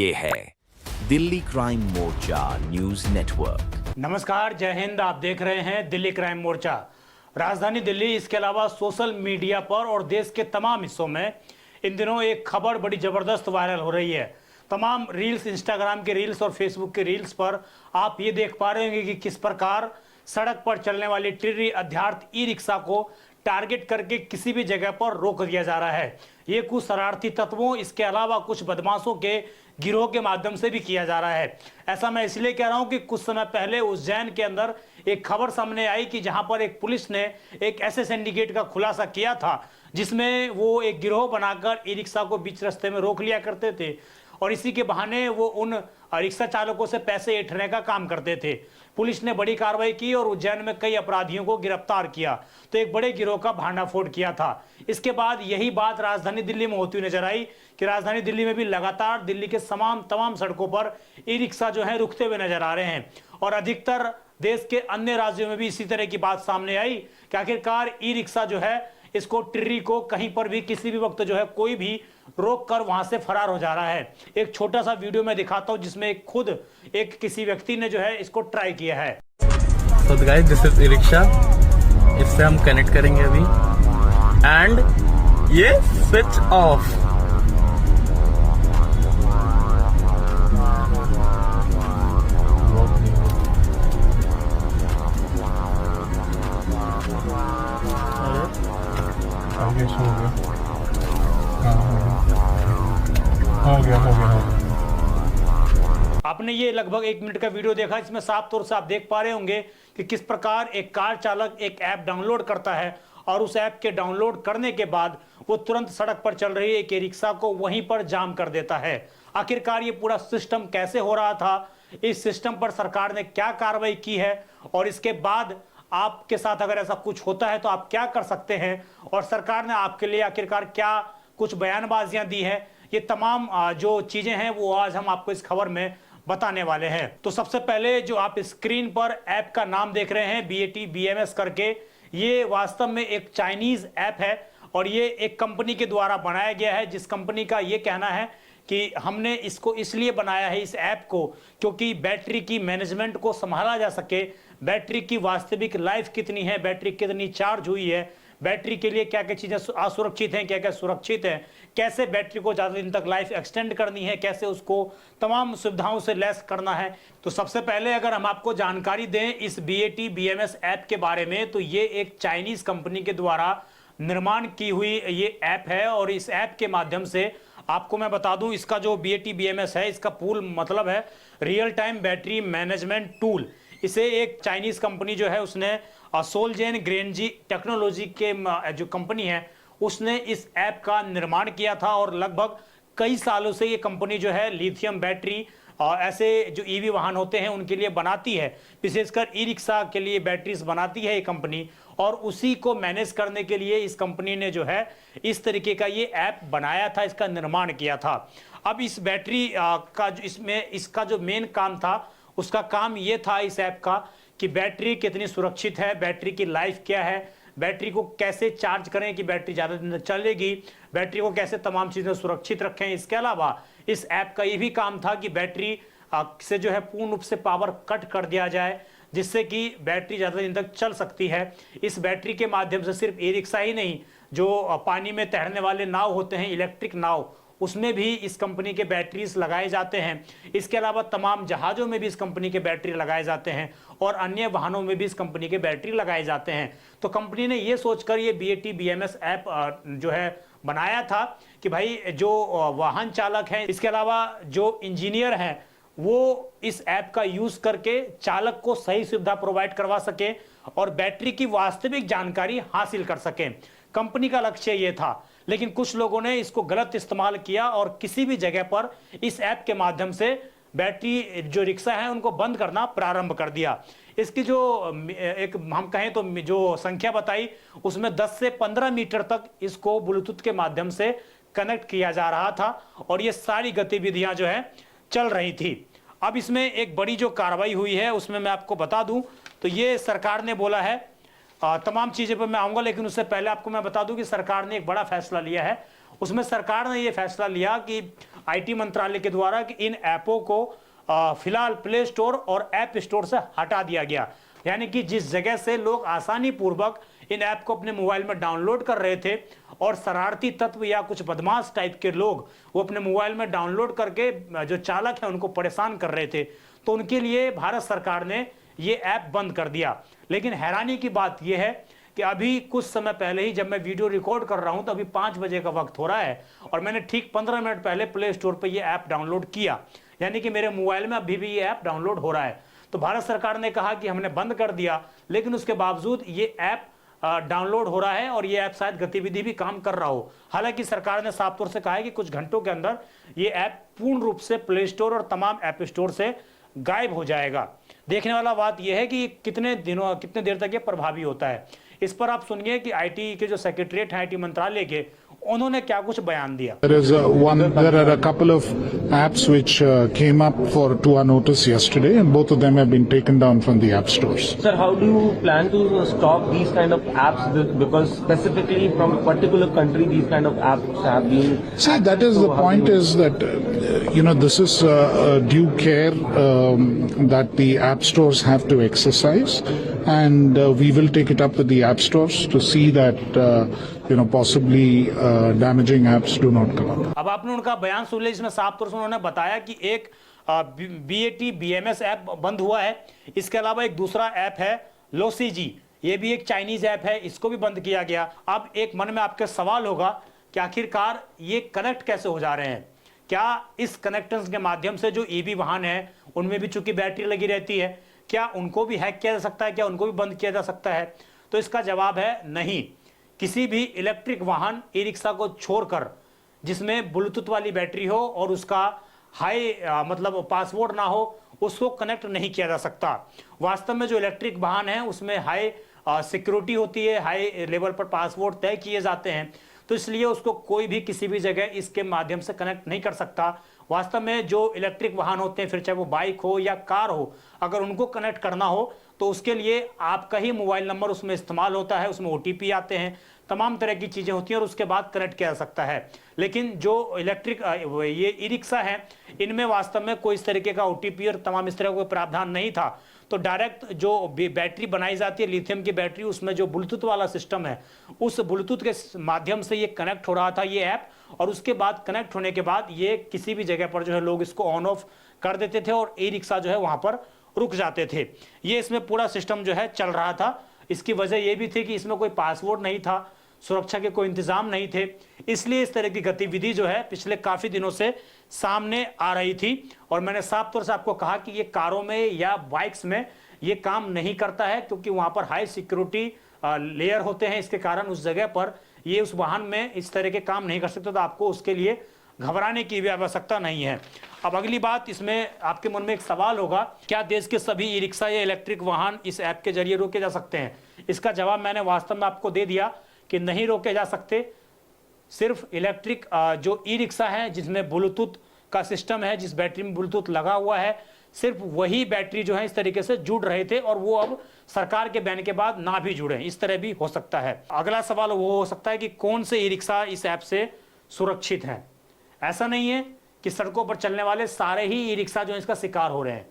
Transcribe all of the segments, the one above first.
ये है दिल्ली क्राइम मोर्चा news network. नमस्कार, जय हिंद। आप देख रहे हैं दिल्ली क्राइम मोर्चा। राजधानी दिल्ली, इसके अलावा सोशल मीडिया पर और देश के तमाम हिस्सों में इन दिनों एक खबर बड़ी ज़बरदस्त वायरल हो रही है। तमाम रील्स, इंस्टाग्राम के रील्स और फेसबुक के रील्स पर आप ये देख पा रहे होंगे कि किस प्रकार सड़क पर चलने वाली टिर्री अध्यार्थ ई रिक्शा को टारगेट करके किसी भी जगह पर रोक दिया जा रहा है। ये कुछ शरारती तत्वों, इसके अलावा कुछ बदमाशों के गिरोह के माध्यम से भी किया जा रहा है। ऐसा मैं इसलिए कह रहा हूं कि कुछ समय पहले उज्जैन के अंदर एक खबर सामने आई कि जहां पर एक पुलिस ने एक ऐसे सिंडिकेट का खुलासा किया था जिसमें वो एक गिरोह बनाकर ई रिक्शा को बीच रास्ते में रोक लिया करते थे और इसी के बहाने वो उन रिक्शा चालकों से पैसे ऐंठने का काम करते थे। पुलिस ने बड़ी कार्रवाई की और उज्जैन में कई अपराधियों को गिरफ्तार किया, तो एक बड़े गिरोह का भांडाफोड़ किया था। इसके बाद यही बात राजधानी दिल्ली में होती हुई नजर आई कि राजधानी दिल्ली में भी लगातार दिल्ली के तमाम सड़कों पर ई रिक्शा जो है रुकते हुए नजर आ रहे हैं और अधिकतर देश के अन्य राज्यों में भी इसी तरह की बात सामने आई कि आखिरकार ई रिक्शा जो है, इसको टिर्री को कहीं पर भी किसी भी वक्त जो है कोई भी रोक कर वहां से फरार हो जा रहा है। एक छोटा सा वीडियो मैं दिखाता हूं जिसमें खुद एक किसी व्यक्ति ने जो है इसको ट्राई किया है। तो guys, this is e rickshaw. इससे हम कनेक्ट करेंगे अभी एंड ये स्विच ऑफ। हो गया। आपने ये लगभग 1 मिनट का वीडियो देखा, इसमें साफ तौर से आप देख पा रहे होंगे कि किस प्रकार एक कार चालक एक ऐप डाउनलोड करता है और उस ऐप के डाउनलोड करने के बाद वो तुरंत सड़क पर चल रही एक रिक्शा को वहीं पर जाम कर देता है। आखिरकार ये पूरा सिस्टम कैसे हो रहा था, इस सिस्टम पर सरकार ने क्या कार्रवाई की है और इसके बाद आपके साथ अगर ऐसा कुछ होता है तो आप क्या कर सकते हैं और सरकार ने आपके लिए आखिरकार क्या कुछ बयानबाजियां दी है, ये तमाम जो चीजें हैं वो आज हम आपको इस खबर में बताने वाले हैं। तो सबसे पहले जो आप स्क्रीन पर ऐप का नाम देख रहे हैं BATBMS करके, ये वास्तव में एक चाइनीज ऐप है और ये एक कंपनी के द्वारा बनाया गया है, जिस कंपनी का ये कहना है कि हमने इसको इसलिए बनाया है इस ऐप को क्योंकि बैटरी की मैनेजमेंट को संभाला जा सके, बैटरी की वास्तविक लाइफ कितनी है, बैटरी कितनी चार्ज हुई है, बैटरी के लिए क्या क्या चीज़ें असुरक्षित हैं, क्या क्या सुरक्षित है, कैसे बैटरी को ज़्यादा दिन तक लाइफ एक्सटेंड करनी है, कैसे उसको तमाम सुविधाओं से लैस करना है। तो सबसे पहले अगर हम आपको जानकारी दें इस BATBMS ऐप के बारे में, तो ये एक चाइनीज़ कंपनी के द्वारा निर्माण की हुई ये ऐप है और इस ऐप के माध्यम से आपको मैं बता दूं, इसका जो BATBMS है, इसका पूर्ण मतलब है real time battery management tool. इसे एक चाइनीज कंपनी जो है उसने सोलजेन ग्रेनजी टेक्नोलॉजी के जो कंपनी है उसने इस ऐप का निर्माण किया था और लगभग कई सालों से ये कंपनी जो है लिथियम बैटरी ऐसे जो EV वाहन होते हैं उनके लिए बनाती है, विशेषकर ई रिक्शा के लिए बैटरीज बनाती है ये कंपनी और उसी को मैनेज करने के लिए इस कंपनी ने जो है इस तरीके का ये ऐप बनाया था, इसका निर्माण किया था। अब इस बैटरी का इसमें इसका जो मेन काम था, उसका काम ये था इस ऐप का कि बैटरी कितनी सुरक्षित है, बैटरी की लाइफ क्या है, बैटरी को कैसे चार्ज करें कि बैटरी ज़्यादा दिन तक चलेगी, बैटरी को कैसे तमाम चीज़ें सुरक्षित रखें। इसके अलावा इस ऐप का ये भी काम था कि बैटरी से जो है पूर्ण रूप से पावर कट कर दिया जाए जिससे कि बैटरी ज़्यादा दिन तक चल सकती है। इस बैटरी के माध्यम से सिर्फ ई रिक्शा ही नहीं, जो पानी में तैरने वाले नाव होते हैं, इलेक्ट्रिक नाव, उसमें भी इस कंपनी के बैटरीज लगाए जाते हैं। इसके अलावा तमाम जहाज़ों में भी इस कंपनी के बैटरी लगाए जाते हैं और अन्य वाहनों में भी इस कंपनी के बैटरी लगाए जाते हैं। तो कंपनी ने ये सोचकर ये BATBMS ऐप जो है बनाया था कि भाई जो वाहन चालक हैं, इसके अलावा जो इंजीनियर हैं, वो इस ऐप का यूज करके चालक को सही सुविधा प्रोवाइड करवा सके और बैटरी की वास्तविक जानकारी हासिल कर सके। कंपनी का लक्ष्य ये था, लेकिन कुछ लोगों ने इसको गलत इस्तेमाल किया और किसी भी जगह पर इस ऐप के माध्यम से बैटरी जो रिक्शा है उनको बंद करना प्रारंभ कर दिया। इसकी जो एक हम कहें तो जो संख्या बताई उसमें 10 से 15 मीटर तक इसको ब्लूटूथ के माध्यम से कनेक्ट किया जा रहा था और ये सारी गतिविधियां जो है चल रही थी। अब इसमें एक बड़ी जो कार्रवाई हुई है उसमें मैं आपको बता दूं तो ये सरकार ने बोला है, तमाम चीज़ें पर मैं आऊँगा, लेकिन उससे पहले आपको मैं बता दूं कि सरकार ने एक बड़ा फैसला लिया है उसमें सरकार ने ये फैसला लिया कि आईटी मंत्रालय के द्वारा कि इन ऐपों को फिलहाल प्ले स्टोर और ऐप स्टोर से हटा दिया गया। यानी कि जिस जगह से लोग आसानी पूर्वक इन ऐप को अपने मोबाइल में डाउनलोड कर रहे थे और शरारती तत्व या कुछ बदमाश टाइप के लोग वो अपने मोबाइल में डाउनलोड करके जो चालक हैं उनको परेशान कर रहे थे, तो उनके लिए भारत सरकार ने ये ऐप बंद कर दिया। लेकिन हैरानी की बात यह है कि अभी कुछ समय पहले ही जब मैं वीडियो रिकॉर्ड कर रहा हूं तो अभी 5 बजे का वक्त हो रहा है और मैंने ठीक 15 मिनट पहले प्ले स्टोर पर यह ऐप डाउनलोड किया, यानी कि मेरे मोबाइल में अभी भी ये ऐप डाउनलोड हो रहा है। तो भारत सरकार ने कहा कि हमने बंद कर दिया, लेकिन उसके बावजूद ये ऐप डाउनलोड हो रहा है और ये ऐप शायद गतिविधि भी काम कर रहा हो। हालांकि सरकार ने साफ तौर से कहा है कि कुछ घंटों के अंदर ये ऐप पूर्ण रूप से प्ले स्टोर और तमाम ऐप स्टोर से गायब हो जाएगा। देखने वाला बात यह है कि कितने देर तक ये प्रभावी होता है। इस पर आप सुनिए कि आईटी के जो सेक्रेटरीट है आईटी मंत्रालय के, उन्होंने क्या कुछ बयान दिया। There are a couple of apps which came up to our notice yesterday, and both of them have been taken down from the app stores. Sir, how do you plan to stop these kind of apps? Because specifically from a particular country, these kind of apps have been. See, that is the point. Is that this is due care that the app stores have to exercise, and we will take it up with the app stores to see that possibly damaging apps do not come up. अब आपने उनका बयान सुन लिया, इसमें साफ तौर से उन्होंने बताया कि एक BAT BMS ऐप बंद हुआ है। इसके अलावा एक दूसरा ऐप है लोसीजी, ये भी एक चाइनीज ऐप है, इसको भी बंद किया गया। अब एक मन में आपके सवाल होगा कि आखिरकार ये कनेक्ट कैसे हो जा रहे हैं? क्या इस कनेक्टर्स के माध्यम से जो EV वाहन है उनमें भी चूंकि बैटरी लगी रहती है, क्या उनको भी हैक किया जा सकता है? क्या उनको भी बंद किया जा सकता है? तो इसका जवाब है नहीं। किसी भी इलेक्ट्रिक वाहन ई रिक्शा को छोड़कर जिसमें ब्लूटूथ वाली बैटरी हो और उसका हाई मतलब पासवर्ड ना हो, उसको कनेक्ट नहीं किया जा सकता। वास्तव में जो इलेक्ट्रिक वाहन है उसमें हाई सिक्योरिटी होती है, हाई लेवल पर पासवर्ड तय किए जाते हैं, तो इसलिए उसको कोई भी किसी भी जगह इसके माध्यम से कनेक्ट नहीं कर सकता। वास्तव में जो इलेक्ट्रिक वाहन होते हैं, फिर चाहे वो बाइक हो या कार हो, अगर उनको कनेक्ट करना हो तो उसके लिए आपका ही मोबाइल नंबर उसमें इस्तेमाल होता है, उसमें OTP आते हैं, तमाम तरह की चीज़ें होती हैं और उसके बाद कनेक्ट किया जा सकता है। लेकिन जो इलेक्ट्रिक ये ई रिक्शा है, इनमें वास्तव में कोई इस तरीके का OTP और तमाम इस तरह का कोई प्रावधान नहीं था। तो डायरेक्ट जो बैटरी बनाई जाती है लिथियम की बैटरी, उसमें जो ब्लूटूथ वाला सिस्टम है, उस ब्लूटूथ के माध्यम से ये कनेक्ट हो रहा था ये ऐप, और उसके बाद कनेक्ट होने के बाद ये किसी भी जगह पर जो है लोग इसको ऑन ऑफ कर देते थे और ई रिक्शा जो है वहाँ पर रुक जाते थे। ये इसमें पूरा सिस्टम जो है चल रहा था। इसकी वजह ये भी थी कि इसमें कोई पासवर्ड नहीं था, सुरक्षा के कोई इंतजाम नहीं थे, इसलिए इस तरह की गतिविधि जो है पिछले काफी दिनों से सामने आ रही थी। और मैंने साफ तौर से आपको कहा कि ये कारों में या बाइक्स में ये काम नहीं करता है, क्योंकि वहां पर हाई सिक्योरिटी लेयर होते हैं। इसके कारण उस जगह पर ये उस वाहन में इस तरह के काम नहीं कर सकते, तो आपको उसके लिए घबराने की भी आवश्यकता नहीं है। अब अगली बात, इसमें आपके मन में एक सवाल होगा, क्या देश के सभी ई रिक्शा या इलेक्ट्रिक वाहन इस ऐप के जरिए रोके जा सकते हैं? इसका जवाब मैंने वास्तव में आपको दे दिया कि नहीं रोके जा सकते। सिर्फ इलेक्ट्रिक जो ई रिक्शा है जिसमें ब्लूटूथ का सिस्टम है, जिस बैटरी में ब्लूटूथ लगा हुआ है, सिर्फ वही बैटरी जो है इस तरीके से जुड़ रहे थे और वो अब सरकार के बैन के बाद ना भी जुड़े, इस तरह भी हो सकता है। अगला सवाल वो हो सकता है कि कौन से ई रिक्शा इस ऐप से सुरक्षित हैं? ऐसा नहीं है कि सड़कों पर चलने वाले सारे ही ई रिक्शा जो है इसका शिकार हो रहे हैं।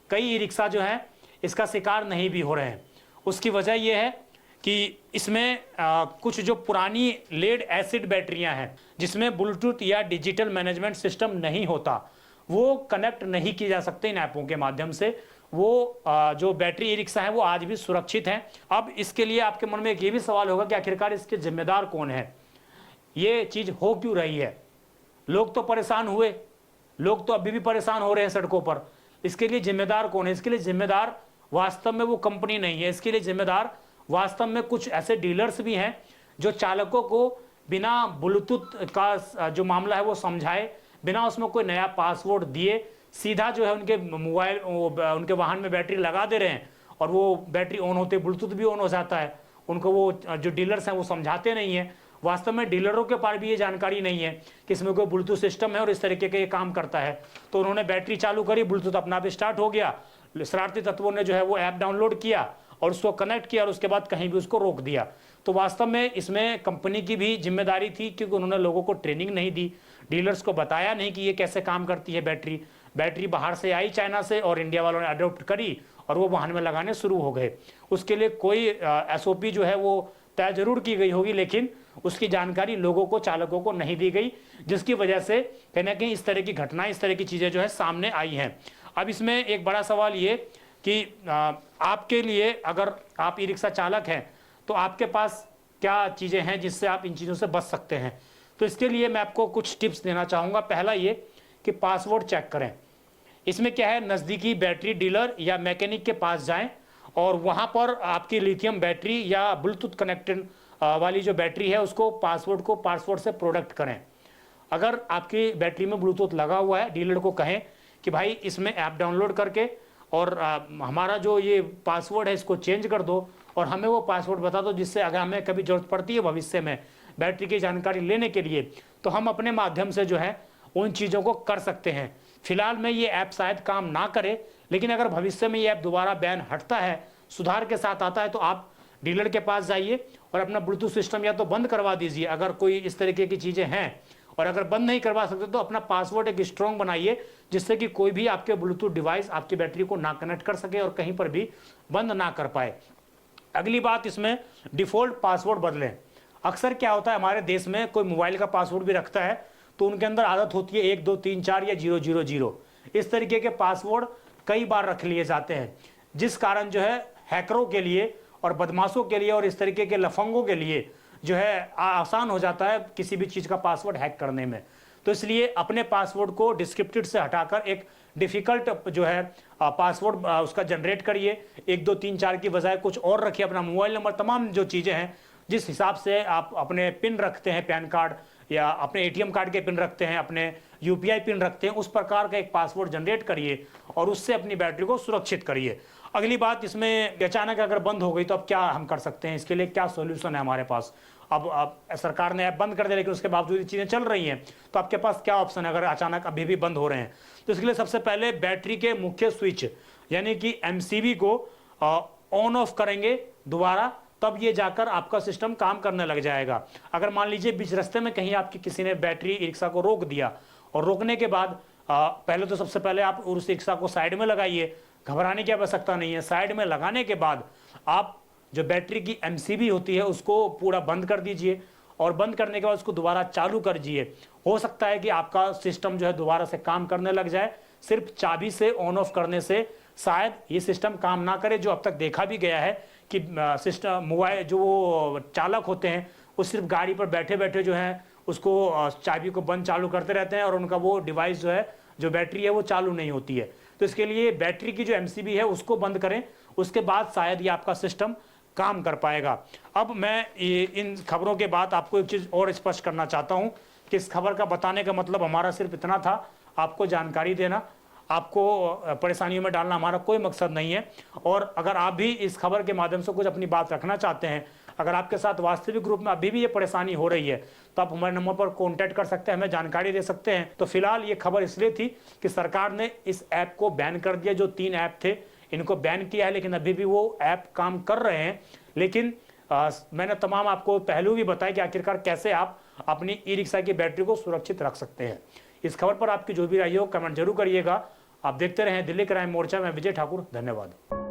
कई ई रिक्शा जो है इसका शिकार नहीं भी हो रहे हैं। उसकी वजह यह है कि इसमें कुछ जो पुरानी लेड एसिड बैटरियां हैं जिसमें ब्लूटूथ या डिजिटल मैनेजमेंट सिस्टम नहीं होता, वो कनेक्ट नहीं की जा सकते इन ऐपों के माध्यम से। वो जो बैटरी ई रिक्शा है वो आज भी सुरक्षित हैं। अब इसके लिए आपके मन में एक ये भी सवाल होगा कि आखिरकार इसके जिम्मेदार कौन है, ये चीज़ हो क्यों रही है? लोग तो परेशान हुए, लोग तो अभी भी परेशान हो रहे हैं सड़कों पर। इसके लिए जिम्मेदार कौन है? इसके लिए जिम्मेदार वास्तव में वो कंपनी नहीं है। इसके लिए जिम्मेदार वास्तव में कुछ ऐसे डीलर्स भी हैं जो चालकों को बिना ब्लूटूथ का जो मामला है वो समझाए, बिना उसमें कोई नया पासवर्ड दिए सीधा जो है उनके मोबाइल उनके वाहन में बैटरी लगा दे रहे हैं और वो बैटरी ऑन होते ब्लूटूथ भी ऑन हो जाता है। उनको वो जो डीलर्स हैं वो समझाते नहीं हैं। वास्तव में डीलरों के पास भी ये जानकारी नहीं है कि इसमें कोई ब्लूटूथ सिस्टम है और इस तरीके का ये काम करता है। तो उन्होंने बैटरी चालू करी, ब्लूटूथ अपना भी स्टार्ट हो गया, शरारती तत्वों ने जो है वो ऐप डाउनलोड किया और उसको कनेक्ट किया और उसके बाद कहीं भी उसको रोक दिया। तो वास्तव में इसमें कंपनी की भी जिम्मेदारी थी, क्योंकि उन्होंने लोगों को ट्रेनिंग नहीं दी, डीलर्स को बताया नहीं कि ये कैसे काम करती है बैटरी बाहर से आई चाइना से और इंडिया वालों ने अडॉप्ट करी और वो वाहन में लगाने शुरू हो गए। उसके लिए कोई SOP जो है वो तय जरूर की गई होगी, लेकिन उसकी जानकारी लोगों को, चालकों को नहीं दी गई, जिसकी वजह से कहीं ना कहीं इस तरह की घटनाएं, इस तरह की चीज़ें जो है सामने आई हैं। अब इसमें एक बड़ा सवाल ये कि आपके लिए, अगर आप ई रिक्शा चालक हैं तो आपके पास क्या चीज़ें हैं जिससे आप इन चीज़ों से बच सकते हैं। तो इसके लिए मैं आपको कुछ टिप्स देना चाहूँगा। पहला ये कि पासवर्ड चेक करें। इसमें क्या है, नज़दीकी बैटरी डीलर या मैकेनिक के पास जाएं और वहाँ पर आपकी लिथियम बैटरी या ब्लूटूथ कनेक्टेड वाली जो बैटरी है उसको पासवर्ड से प्रोडक्ट करें। अगर आपकी बैटरी में ब्लूटूथ लगा हुआ है, डीलर को कहें कि भाई इसमें ऐप डाउनलोड करके और हमारा जो ये पासवर्ड है इसको चेंज कर दो और हमें वो पासवर्ड बता दो, जिससे अगर हमें कभी ज़रूरत पड़ती है भविष्य में बैटरी की जानकारी लेने के लिए तो हम अपने माध्यम से जो है उन चीज़ों को कर सकते हैं। फिलहाल में ये ऐप शायद काम ना करे, लेकिन अगर भविष्य में ये ऐप दोबारा बैन हटता है, सुधार के साथ आता है, तो आप डीलर के पास जाइए और अपना ब्लूटूथ सिस्टम या तो बंद करवा दीजिए अगर कोई इस तरीके की चीज़ें हैं, और अगर बंद नहीं करवा सकते तो अपना पासवर्ड एक स्ट्रॉन्ग बनाइए, जिससे कि कोई भी आपके ब्लूटूथ डिवाइस आपकी बैटरी को ना कनेक्ट कर सके और कहीं पर भी बंद ना कर पाए। अगली बात, इसमें डिफ़ॉल्ट पासवर्ड बदलें। अक्सर क्या होता है, हमारे देश में कोई मोबाइल का पासवर्ड भी रखता है तो उनके अंदर आदत होती है 1 2 3 4 या 000 इस तरीके के पासवर्ड कई बार रख लिए जाते हैं, जिस कारण जो है हैकरों के लिए और बदमाशों के लिए और इस तरीके के लफंगों के लिए जो है आसान हो जाता है किसी भी चीज़ का पासवर्ड हैक करने में। तो इसलिए अपने पासवर्ड को डिस्क्रिप्टेड से हटाकर एक डिफ़िकल्ट जो है पासवर्ड उसका जनरेट करिए। 1 2 3 4 की बजाय कुछ और रखिए, अपना मोबाइल नंबर, तमाम जो चीज़ें हैं जिस हिसाब से आप अपने पिन रखते हैं, पैन कार्ड या अपने ATM कार्ड के पिन रखते हैं, अपने UPI पिन रखते हैं, उस प्रकार का एक पासवर्ड जनरेट करिए और उससे अपनी बैटरी को सुरक्षित करिए। अगली बात, इसमें अचानक अगर बंद हो गई तो अब क्या हम कर सकते हैं, इसके लिए क्या सॉल्यूशन है हमारे पास। अब सरकार ने ऐप बंद कर दिया, लेकिन उसके बावजूद चीज़ें चल रही हैं, तो आपके पास क्या ऑप्शन है अगर अचानक अभी भी बंद हो रहे हैं। तो इसके लिए सबसे पहले बैटरी के मुख्य स्विच यानी कि MCB को ऑन ऑफ करेंगे दोबारा, तब ये जाकर आपका सिस्टम काम करने लग जाएगा। अगर मान लीजिए बीच रास्ते में कहीं आपकी किसी ने बैटरी रिक्शा को रोक दिया और रोकने के बाद पहले तो सबसे पहले आप उस रिक्शा को साइड में लगाइए, घबराने की आवश्यकता नहीं है। साइड में लगाने के बाद आप जो बैटरी की MCB होती है उसको पूरा बंद कर दीजिए और बंद करने के बाद उसको दोबारा चालू कर दीजिए। हो सकता है कि आपका सिस्टम जो है दोबारा से काम करने लग जाए। सिर्फ चाबी से ऑन ऑफ करने से शायद ये सिस्टम काम ना करे, जो अब तक देखा भी गया है कि सिस्टम मोबाइल जो वो चालक होते हैं वो सिर्फ गाड़ी पर बैठे बैठे जो है उसको चाबी को बंद चालू करते रहते हैं और उनका वो डिवाइस जो है, जो बैटरी है, वो चालू नहीं होती है। तो इसके लिए बैटरी की जो MCB है उसको बंद करें, उसके बाद शायद ये आपका सिस्टम काम कर पाएगा। अब मैं इन खबरों के बाद आपको एक चीज़ और स्पष्ट करना चाहता हूँ कि इस खबर का बताने का मतलब हमारा सिर्फ इतना था, आपको जानकारी देना, आपको परेशानियों में डालना हमारा कोई मकसद नहीं है। और अगर आप भी इस खबर के माध्यम से कुछ अपनी बात रखना चाहते हैं, अगर आपके साथ वास्तविक रूप में अभी भी ये परेशानी हो रही है, तो आप हमारे नंबर पर कॉन्टैक्ट कर सकते हैं, हमें जानकारी दे सकते हैं। तो फिलहाल ये खबर इसलिए थी कि सरकार ने इस ऐप को बैन कर दिया। जो 3 ऐप थे इनको बैन किया है, लेकिन अभी भी वो ऐप काम कर रहे हैं। लेकिन मैंने तमाम आपको पहलू भी बताया कि आखिरकार कैसे आप अपनी ई रिक्शा की बैटरी को सुरक्षित रख सकते हैं। इस खबर पर आपकी जो भी राय हो कमेंट जरूर करिएगा। आप देखते रहें दिल्ली क्राइम मोर्चा में विजय ठाकुर। धन्यवाद।